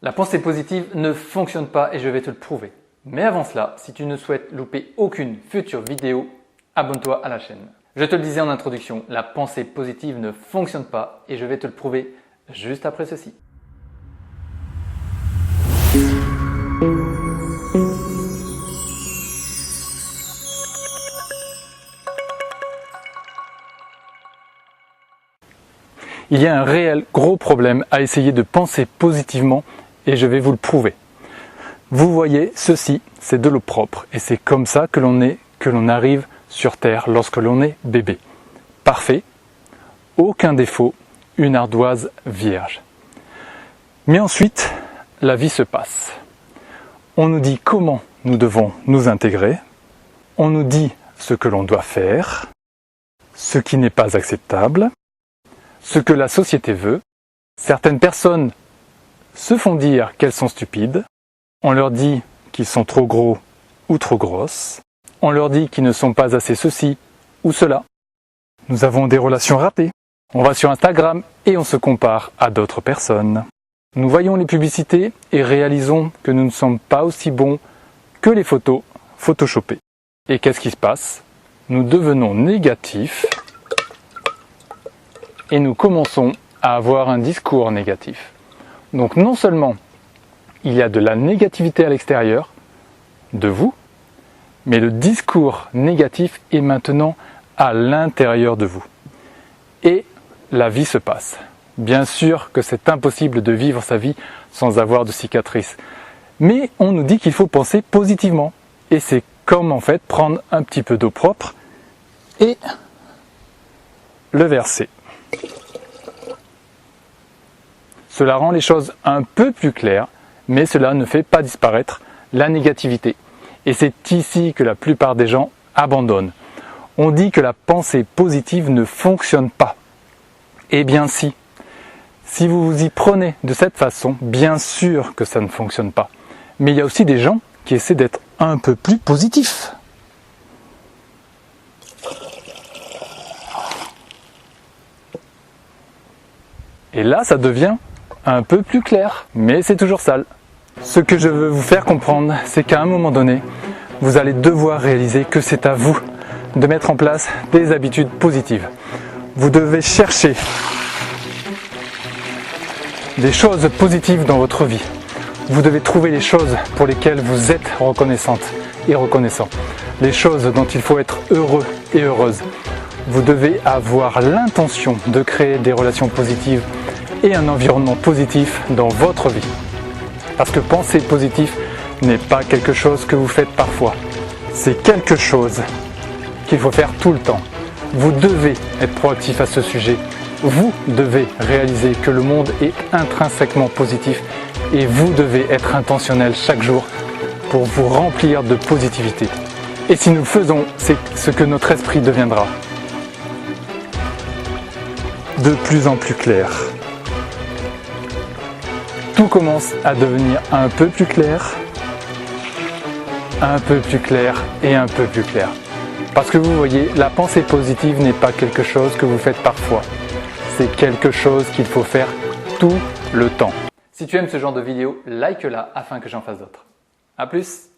La pensée positive ne fonctionne pas et je vais te le prouver. Mais avant cela, si tu ne souhaites louper aucune future vidéo, abonne-toi à la chaîne. Je te le disais en introduction, la pensée positive ne fonctionne pas et je vais te le prouver juste après ceci. Il y a un réel gros problème à essayer de penser positivement et je vais vous le prouver. Vous voyez, ceci, c'est de l'eau propre et c'est comme ça que l'on arrive sur Terre lorsque l'on est bébé. Parfait, aucun défaut, une ardoise vierge. Mais ensuite, la vie se passe. On nous dit comment nous devons nous intégrer, on nous dit ce que l'on doit faire, ce qui n'est pas acceptable, ce que la société veut. Certaines personnes se font dire qu'elles sont stupides, on leur dit qu'ils sont trop gros ou trop grosses, on leur dit qu'ils ne sont pas assez ceci ou cela. Nous avons des relations ratées. On va sur Instagram et on se compare à d'autres personnes. Nous voyons les publicités et réalisons que nous ne sommes pas aussi bons que les photos photoshopées. Et qu'est-ce qui se passe? Nous devenons négatifs et nous commençons à avoir un discours négatif. Donc non seulement il y a de la négativité à l'extérieur de vous, mais le discours négatif est maintenant à l'intérieur de vous. Et la vie se passe. Bien sûr que c'est impossible de vivre sa vie sans avoir de cicatrices. Mais on nous dit qu'il faut penser positivement. Et c'est comme en fait prendre un petit peu d'eau propre et le verser. Cela rend les choses un peu plus claires, mais cela ne fait pas disparaître la négativité. Et c'est ici que la plupart des gens abandonnent. On dit que la pensée positive ne fonctionne pas. Eh bien si. Si vous vous y prenez de cette façon, bien sûr que ça ne fonctionne pas. Mais il y a aussi des gens qui essaient d'être un peu plus positifs. Et là, ça devient un peu plus clair, mais c'est toujours sale. Ce que je veux vous faire comprendre, c'est qu'à un moment donné, vous allez devoir réaliser que c'est à vous de mettre en place des habitudes positives. Vous devez chercher des choses positives dans votre vie. Vous devez trouver les choses pour lesquelles vous êtes reconnaissante et reconnaissant. Les choses dont il faut être heureux et heureuse. Vous devez avoir l'intention de créer des relations positives et un environnement positif dans votre vie. Parce que penser positif n'est pas quelque chose que vous faites parfois. C'est quelque chose qu'il faut faire tout le temps. Vous devez être proactif à ce sujet. Vous devez réaliser que le monde est intrinsèquement positif et vous devez être intentionnel chaque jour pour vous remplir de positivité. Et si nous le faisons, c'est ce que notre esprit deviendra. De plus en plus clair. Tout commence à devenir un peu plus clair et un peu plus clair. Parce que vous voyez, la pensée positive n'est pas quelque chose que vous faites parfois. C'est quelque chose qu'il faut faire tout le temps. Si tu aimes ce genre de vidéo, like-la afin que j'en fasse d'autres. A plus!